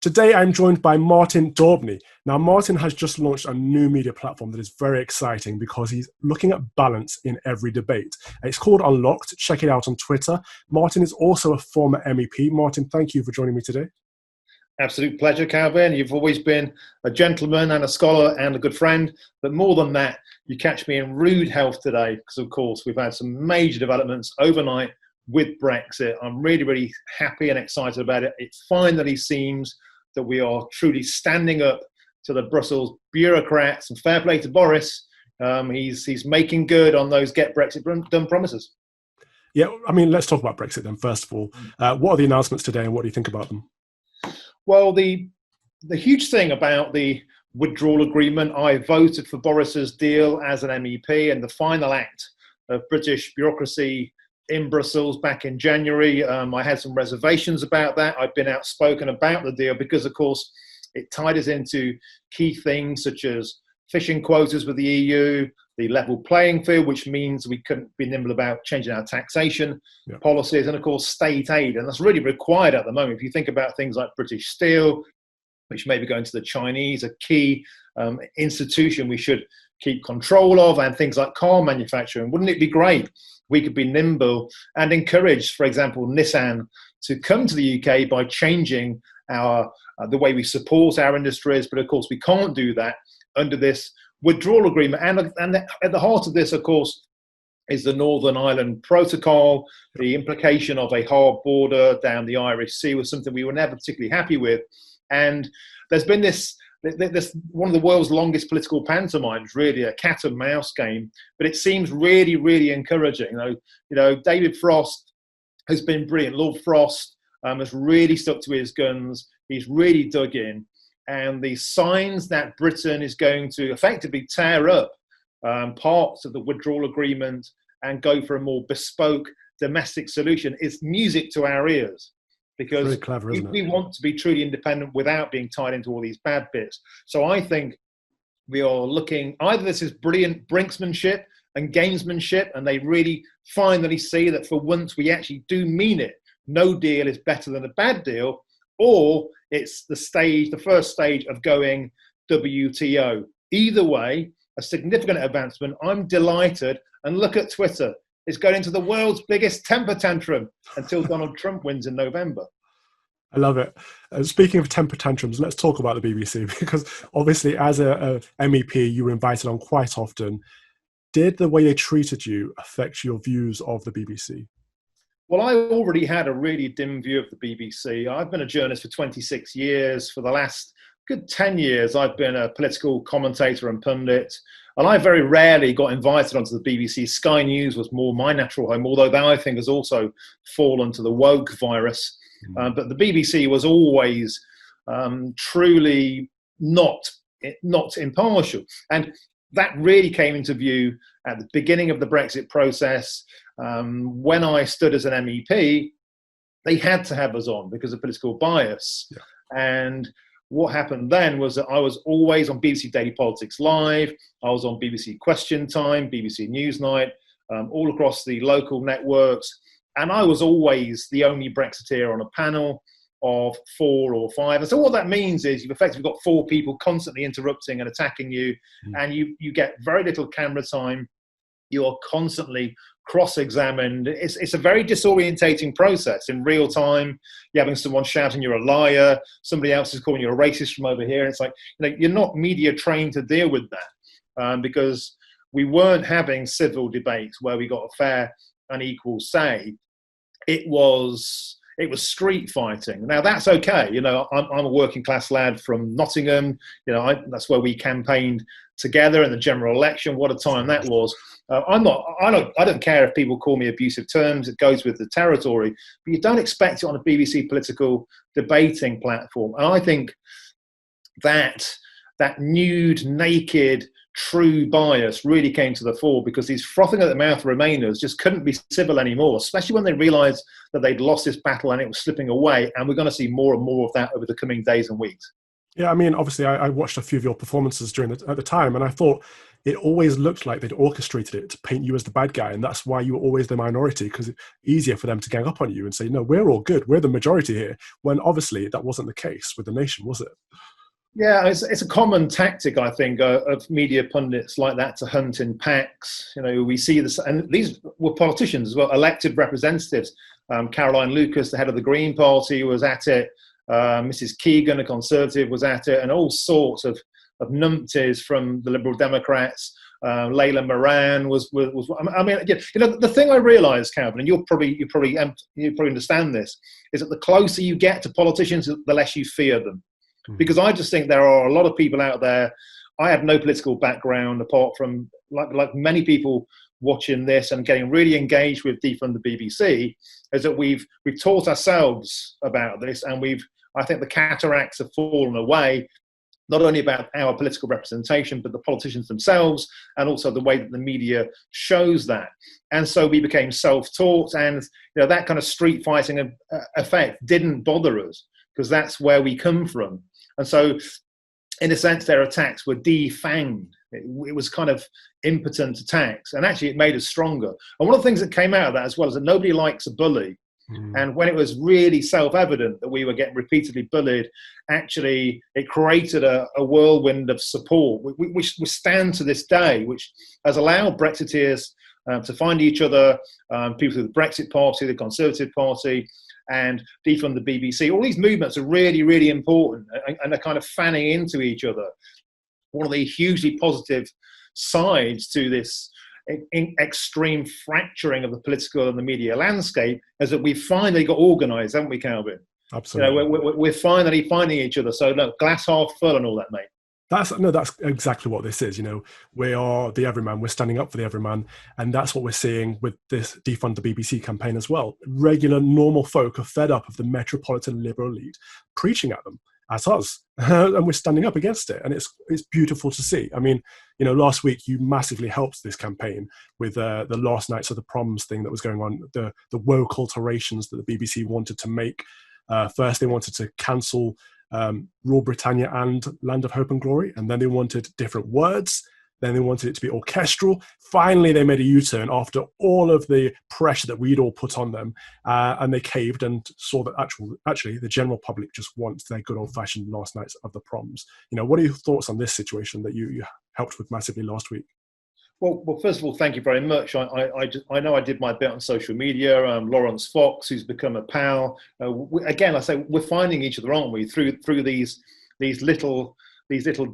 Today, I'm joined by Martin Daubney. Now, Martin has just launched a new media platform that is very exciting because he's looking at balance in every debate. It's called Unlocked. Check it out on Twitter. Martin is also a former MEP. Martin, thank you for joining me today. Absolute pleasure, Calvin. You've always been a gentleman and a scholar and a good friend. But more than that, you catch me in rude health today because, of course, we've had some major developments overnight with Brexit. I'm really, really happy and excited about it. It finally seems that we are truly standing up to the Brussels bureaucrats, and fair play to Boris. He's making good on those get Brexit done promises. Yeah, I mean, let's talk about Brexit then, first of all. What are the announcements today and what do you think about them? Well, the huge thing about the withdrawal agreement, I voted for Boris's deal as an MEP, and the final act of British bureaucracy in Brussels back in January. I had some reservations about that. I've been outspoken about the deal because, of course, it tied us into key things such as fishing quotas with the EU, the level playing field, which means we couldn't be nimble about changing our taxation policies, and, of course, state aid. And that's really required at the moment. If you think about things like British Steel, which may be going to the Chinese, a key institution we should keep control of, and things like car manufacturing. Wouldn't it be great we could be nimble and encourage, for example, Nissan to come to the UK by changing the way we support our industries? But of course, we can't do that under this withdrawal agreement. And at the heart of this, of course, is the Northern Ireland Protocol. The implication of a hard border down the Irish Sea was something we were never particularly happy with. And there's been this one of the world's longest political pantomimes, really a cat and mouse game, but it seems really, really encouraging. You know, David Frost has been brilliant. Lord Frost has really stuck to his guns. He's really dug in, and the signs that Britain is going to effectively tear up parts of the withdrawal agreement and go for a more bespoke domestic solution is music to our ears. Because really clever, isn't it? We want to be truly independent without being tied into all these bad bits. So I think we are looking, either this is brilliant brinksmanship and gamesmanship, and they really finally see that for once we actually do mean it. No deal is better than a bad deal, or it's the first stage of going WTO. Either way, a significant advancement. I'm delighted. And look at Twitter. It's going into the world's biggest temper tantrum until Donald Trump wins in November. I love it. Speaking of temper tantrums, let's talk about the BBC, because obviously as a MEP, you were invited on quite often. Did the way they treated you affect your views of the BBC? Well, I already had a really dim view of the BBC. I've been a journalist for 26 years. For the last good 10 years, I've been a political commentator and pundit. And I very rarely got invited onto the BBC. Sky News was more my natural home, although that I think has also fallen to the woke virus. But the BBC was always truly not impartial. And that really came into view at the beginning of the Brexit process. When I stood as an MEP, they had to have us on because of political bias. Yeah. And what happened then was that I was always on BBC Daily Politics Live. I was on BBC Question Time, BBC Newsnight, all across the local networks. And I was always the only Brexiteer on a panel of 4 or 5. And so what that means is you've effectively got 4 people constantly interrupting and attacking you, and you get very little camera time. You are constantly cross-examined. It's a very disorientating process in real time. You're having someone shouting you're a liar, somebody else is calling you a racist from over here. And it's like, you're not media trained to deal with that, because we weren't having civil debates where we got a fair and equal say. It was street fighting. Now that's okay. I'm a working class lad from Nottingham. That's where we campaigned together in the general election. What a time that was. I don't care if people call me abusive terms. It goes with the territory. But you don't expect it on a BBC political debating platform. And I think that nude, naked, true bias really came to the fore because these frothing at the mouth Remainers just couldn't be civil anymore, especially when they realised that they'd lost this battle and it was slipping away. And we're going to see more and more of that over the coming days and weeks. Yeah, I mean, obviously, I watched a few of your performances at the time, and I thought it always looked like they'd orchestrated it to paint you as the bad guy. And that's why you were always the minority, because it's easier for them to gang up on you and say, no, we're all good. We're the majority here. When obviously that wasn't the case with the nation, was it? Yeah, it's a common tactic, I think, of media pundits like that to hunt in packs. We see this, and these were politicians as well, elected representatives. Caroline Lucas, the head of the Green Party, was at it. Mrs. Keegan, a Conservative, was at it, and all sorts of numpties from the Liberal Democrats. Layla Moran was. I mean, the thing I realised, Calvin, and you probably understand this, is that the closer you get to politicians, the less you fear them. Because I just think there are a lot of people out there. I have no political background apart from, like many people watching this and getting really engaged with Defund the BBC, is that we've taught ourselves about this, and I think the cataracts have fallen away, not only about our political representation, but the politicians themselves, and also the way that the media shows that. And so we became self-taught, and that kind of street fighting effect didn't bother us, because that's where we come from. And so, in a sense, their attacks were defanged. It was kind of impotent attacks, and actually it made us stronger. And one of the things that came out of that as well is that nobody likes a bully. And when it was really self-evident that we were getting repeatedly bullied, actually it created a whirlwind of support, which we stand to this day, which has allowed Brexiteers to find each other, people through the Brexit Party, the Conservative Party, and Defund the BBC. All these movements are really, really important and are kind of fanning into each other. One of the hugely positive sides to this extreme fracturing of the political and the media landscape is that we've finally got organised, haven't we, Calvin? Absolutely. We're finally finding each other. So, look, glass half full and all that, mate. That's exactly what this is. We are the everyman. We're standing up for the everyman, and that's what we're seeing with this Defund the BBC campaign as well. Regular, normal folk are fed up of the metropolitan liberal elite preaching at them, at us, and we're standing up against it. And it's beautiful to see. I mean, last week you massively helped this campaign with the last nights of the proms thing that was going on, the woke alterations that the BBC wanted to make. First, they wanted to cancel Rule Britannia and Land of Hope and Glory, and then they wanted different words. Then they wanted it to be orchestral. Finally, they made a U-turn after all of the pressure that we'd all put on them, and they caved and saw that actually the general public just wants their good old-fashioned last nights of the proms. What are your thoughts on this situation that you helped with massively last week? Well, first of all, thank you very much. I know I did my bit on social media. Lawrence Fox, who's become a pal. Again, I say we're finding each other, aren't we, through these little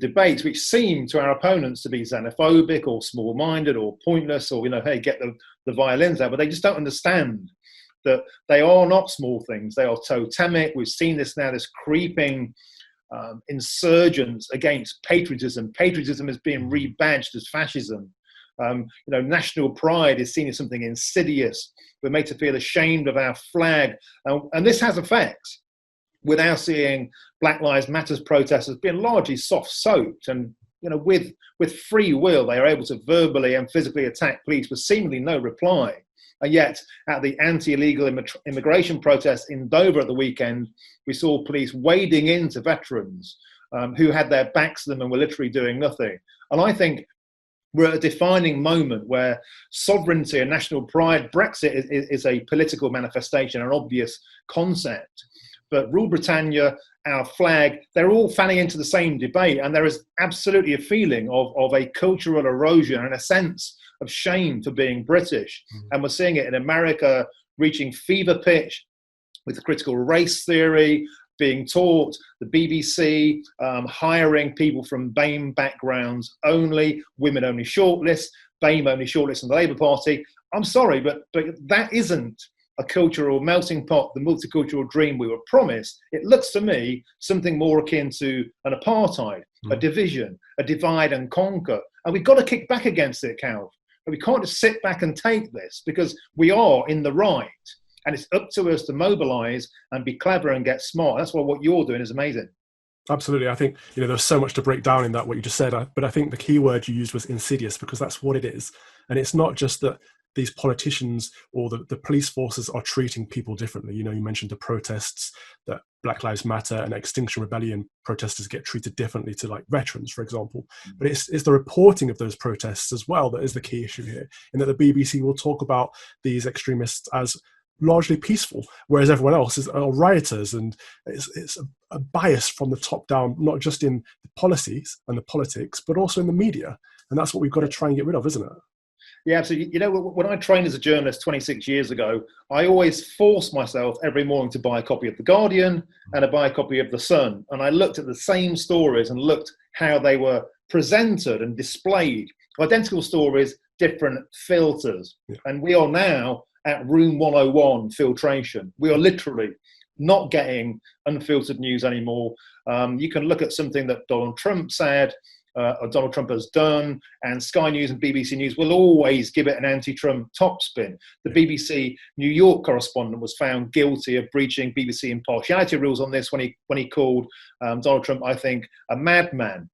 debates, which seem to our opponents to be xenophobic or small-minded or pointless, or hey, get the violins out, but they just don't understand that they are not small things. They are totemic. We've seen this now, this creeping insurgence against patriotism. Patriotism is being rebadged as fascism. National pride is seen as something insidious. We're made to feel ashamed of our flag. And this has effects. We're now seeing Black Lives Matter protesters being largely soft-soaped. And, with free will, they are able to verbally and physically attack police with seemingly no reply. And yet, at the anti-illegal immigration protest in Dover at the weekend, we saw police wading into veterans who had their backs to them and were literally doing nothing. And I think we're at a defining moment where sovereignty and national pride, Brexit is a political manifestation, an obvious concept. But Rule Britannia, our flag, they're all fanning into the same debate. And there is absolutely a feeling of a cultural erosion and a sense of shame for being British. And we're seeing it in America reaching fever pitch with critical race theory being taught, the BBC hiring people from BAME backgrounds only, women only shortlist, BAME only shortlist in the Labour Party. I'm sorry, but that isn't a cultural melting pot, the multicultural dream we were promised. It looks to me something more akin to an apartheid, a division, a divide and conquer. And we've got to kick back against it, Cal. We can't just sit back and take this, because we are in the right. And it's up to us to mobilise and be clever and get smart. That's what you're doing is amazing. Absolutely. I think, there's so much to break down in that, what you just said. But I think the key word you used was insidious, because that's what it is. And it's not just that these politicians or the police forces are treating people differently. You mentioned the protests, that Black Lives Matter and Extinction Rebellion protesters get treated differently to like veterans, for example. But it's the reporting of those protests as well that is the key issue here, in that the BBC will talk about these extremists as largely peaceful, whereas everyone else are rioters, and it's a bias from the top down, not just in the policies and the politics, but also in the media. And that's what we've got to try and get rid of, isn't it? Yeah, absolutely. When I trained as a journalist 26 years ago, I always forced myself every morning to buy a copy of The Guardian and to buy a copy of The Sun. And I looked at the same stories and looked how they were presented and displayed. Identical stories, different filters. Yeah. And we are now at room 101 filtration. We are literally not getting unfiltered news anymore. You can look at something that Donald Trump said, or Donald Trump has done, and Sky News and BBC News will always give it an anti-Trump topspin. The BBC New York correspondent was found guilty of breaching BBC impartiality rules on this when he called Donald Trump, I think, a madman.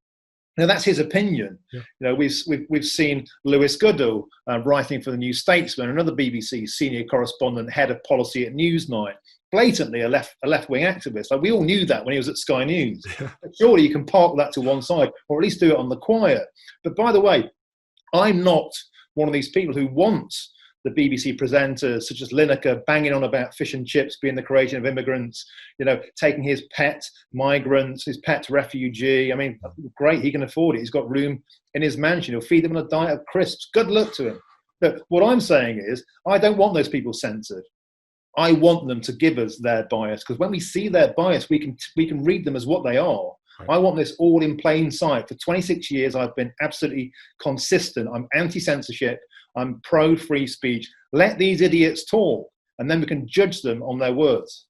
Now that's his opinion. Yeah. We've seen Lewis Goodall writing for the New Statesman, another BBC senior correspondent, head of policy at Newsnight, blatantly a left-wing activist. Like, we all knew that when he was at Sky News. Yeah. Surely you can park that to one side, or at least do it on the quiet. But by the way, I'm not one of these people who wants the BBC presenters such as Lineker banging on about fish and chips being the creation of immigrants, taking his pet migrants, his pet refugee. I mean, great, he can afford it. He's got room in his mansion. He'll feed them on a diet of crisps. Good luck to him. But what I'm saying is, I don't want those people censored. I want them to give us their bias, because when we see their bias, we can read them as what they are. Right. I want this all in plain sight. For 26 years, I've been absolutely consistent. I'm anti-censorship. I'm pro-free speech. Let these idiots talk, and then we can judge them on their words.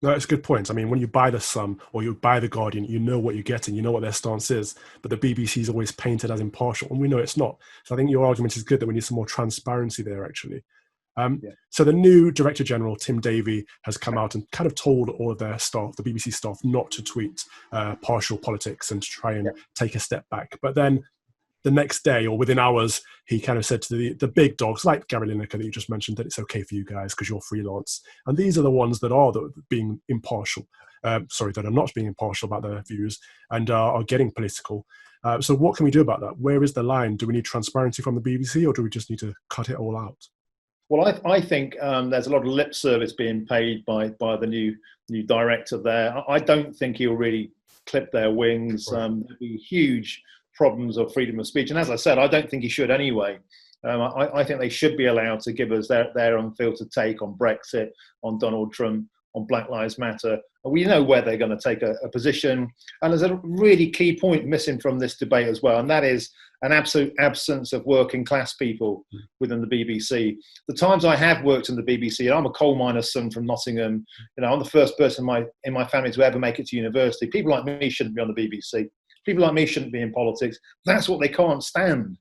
No, it's a good point. I mean, when you buy The Sun or you buy The Guardian, you know what you're getting, you know what their stance is. But the BBC is always painted as impartial, and we know it's not. So I think your argument is good that we need some more transparency there, actually. So the new Director General, Tim Davie, has come out and kind of told all of their staff, the BBC staff, not to tweet partial politics and to try and take a step back. But then the next day, or within hours, he kind of said to the big dogs, like Gary Lineker that you just mentioned, that it's okay for you guys because you're freelance. And these are the ones that are being impartial, that are not being impartial about their views and are getting political. So what can we do about that? Where is the line? Do we need transparency from the BBC, or do we just need to cut it all out? Well, I think there's a lot of lip service being paid by the new director there. I don't think he'll really clip their wings. Right. There'll be huge problems of freedom of speech. And as I said, I don't think he should anyway. I think they should be allowed to give us their unfiltered take on Brexit, on Donald Trump, on Black Lives Matter. We know where they're going to take a position. And there's a really key point missing from this debate as well, and that is an absolute absence of working class people within the BBC. The times I have worked in the BBC, and I'm a coal miner's son from Nottingham, I'm the first person in my family to ever make it to university. People like me shouldn't be on the BBC. People like me shouldn't be in politics. That's what they can't stand.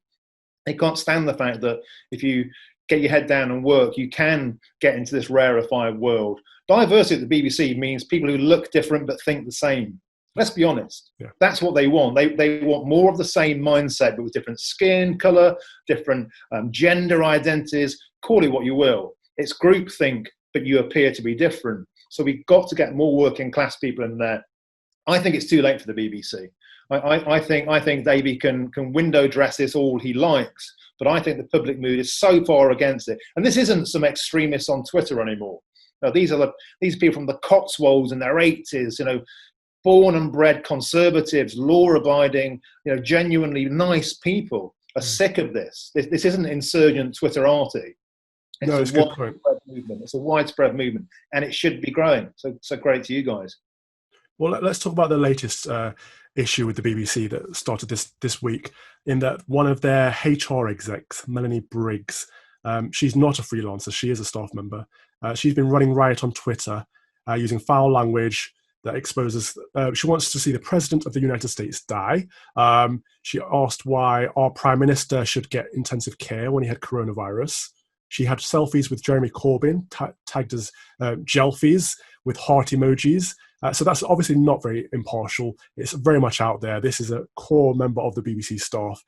They can't stand the fact that if you get your head down and work, you can get into this rarefied world. Diversity at the BBC means people who look different but think the same. Let's be honest. Yeah. That's what they want. They want more of the same mindset, but with different skin colour, different gender identities. Call it what you will. It's groupthink, but you appear to be different. So we've got to get more working class people in there. I think it's too late for the BBC. I think Davie can window dress this all he likes, but I think the public mood is so far against it. And this isn't some extremists on Twitter anymore. No, these people from the Cotswolds in their 80s, born and bred conservatives, law-abiding, genuinely nice people are sick of this. This isn't insurgent Twitterati. It's a widespread movement. It's a widespread movement, and it should be growing. So great to you guys. Well, let's talk about the latest issue with the BBC that started this week, in that one of their HR execs, Melanie Briggs, she's not a freelancer, she is a staff member. She's been running riot on Twitter using foul language that exposes, she wants to see the President of the United States die. She asked why our Prime Minister should get intensive care when he had coronavirus. She had selfies with Jeremy Corbyn, tagged as Jelfies with heart emojis. So that's obviously not very impartial. It's very much out there. This is a core member of the BBC staff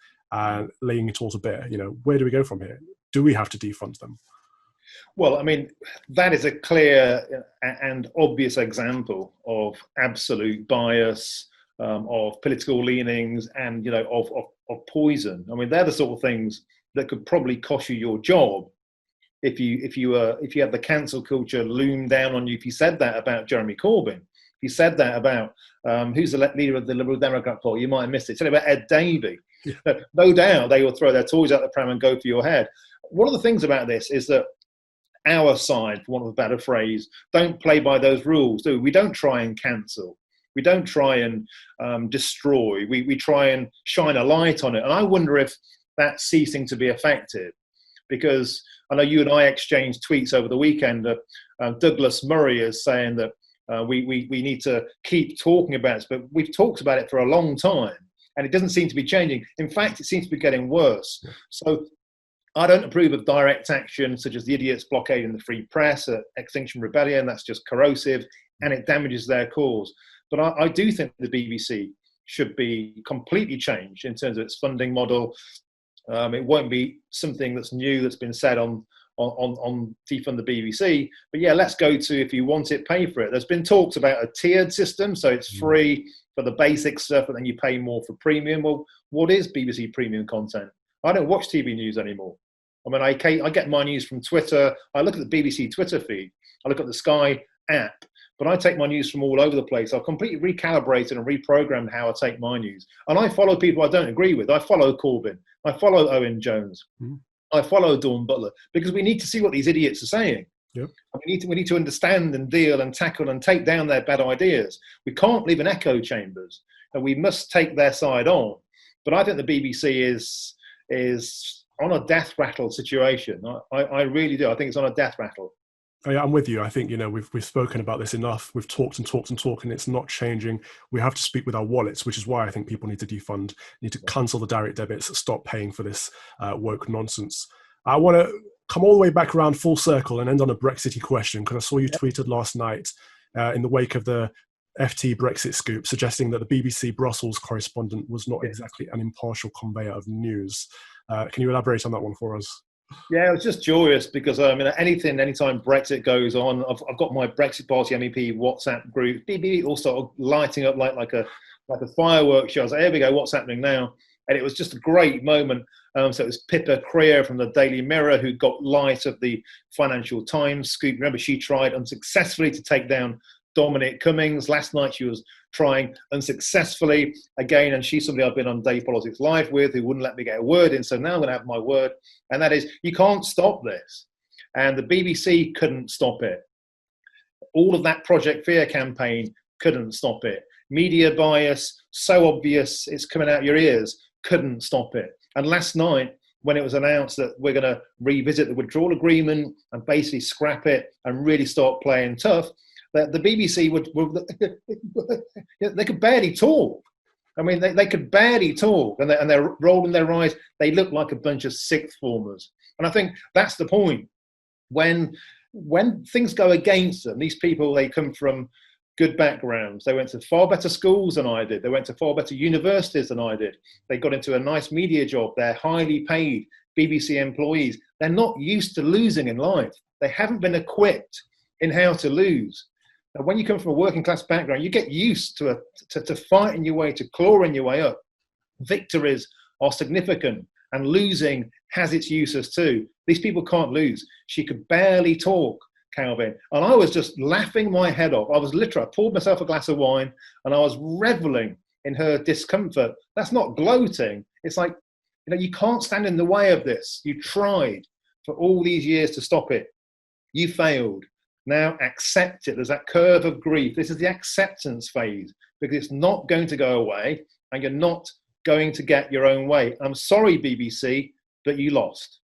laying it all to bear. Where do we go from here? Do we have to defund them? Well, I mean, that is a clear and obvious example of absolute bias, of political leanings, and of poison. I mean, they're the sort of things that could probably cost you your job if you had the cancel culture loom down on you. If you said that about Jeremy Corbyn, if you said that about who's the leader of the Liberal Democrat poll, you might have missed it. Said about Ed Davey. Yeah. No doubt they will throw their toys out the pram and go for your head. One of the things about this is that our side, for want of a better phrase, don't play by those rules, do we? We don't try and cancel. We don't try and destroy. We try and shine a light on it. And I wonder if that's ceasing to be effective, because I know you and I exchanged tweets over the weekend that Douglas Murray is saying that we need to keep talking about it, but we've talked about it for a long time and it doesn't seem to be changing. In fact, it seems to be getting worse. Yeah. So I don't approve of direct action such as the idiots blockading the free press at Extinction Rebellion. That's just corrosive and it damages their cause. But I do think the BBC should be completely changed in terms of its funding model. It won't be something that's new that's been said on Defund the BBC. But yeah, let's go to, if you want it, pay for it. There's been talks about a tiered system, so it's free for the basic stuff, and then you pay more for premium. Well, what is BBC premium content? I don't watch TV news anymore. I mean, I get my news from Twitter. I look at the BBC Twitter feed. I look at the Sky app. But I take my news from all over the place. I've completely recalibrated and reprogrammed how I take my news. And I follow people I don't agree with. I follow Corbyn. I follow Owen Jones. I follow Dawn Butler, because we need to see what these idiots are saying. Yep. We need to understand and deal and tackle and take down their bad ideas. We can't live in echo chambers, and we must take their side on. But I think the BBC is on a death rattle situation. I really do. I think it's on a death rattle. Yeah, I'm with you. I think, we've spoken about this enough. We've talked and it's not changing. We have to speak with our wallets, which is why I think people need to defund, need to cancel the direct debits, stop paying for this woke nonsense. I want to come all the way back around full circle and end on a Brexity question, because I saw you tweeted last night in the wake of the FT Brexit scoop, suggesting that the BBC Brussels correspondent was not exactly an impartial conveyor of news. Can you elaborate on that one for us? Yeah, I was just joyous because anytime Brexit goes on, I've got my Brexit Party MEP WhatsApp group. BBC all started lighting up like a fireworks show. I was like, here we go, what's happening now? And it was just a great moment. So it was Pippa Creer from the Daily Mirror who got light of the Financial Times scoop. Remember, she tried unsuccessfully to take down Dominic Cummings. Last night she was trying unsuccessfully again, and she's somebody I've been on Day Politics Live with who wouldn't let me get a word in, so now I'm going to have my word, and that is, you can't stop this. And the BBC couldn't stop it. All of that Project Fear campaign couldn't stop it. Media bias, so obvious it's coming out your ears, couldn't stop it. And last night, when it was announced that we're going to revisit the withdrawal agreement and basically scrap it and really start playing tough, the BBC they could barely talk. I mean, they could barely talk, and they're rolling their eyes. They look like a bunch of sixth formers. And I think that's the point. When things go against them, these people, they come from good backgrounds. They went to far better schools than I did. They went to far better universities than I did. They got into a nice media job. They're highly paid BBC employees. They're not used to losing in life. They haven't been equipped in how to lose. And when you come from a working class background, you get used to fighting your way, to clawing your way up. Victories are significant, and losing has its uses too. These people can't lose. She could barely talk, Calvin, and I was just laughing my head off. I poured myself a glass of wine, and I was reveling in her discomfort. That's not gloating. It's like, you can't stand in the way of this. You tried for all these years to stop it. You failed. Now accept it. There's that curve of grief. This is the acceptance phase, because it's not going to go away and you're not going to get your own way. I'm sorry, BBC, but you lost.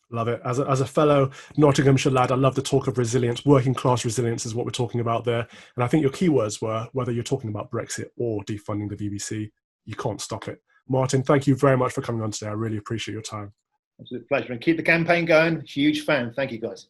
Love it. As a fellow Nottinghamshire lad, I love the talk of resilience. Working class resilience is what we're talking about there. And I think your keywords were, whether you're talking about Brexit or defunding the BBC, you can't stop it. Martin, thank you very much for coming on today. I really appreciate your time. Absolute pleasure. And keep the campaign going. Huge fan. Thank you, guys.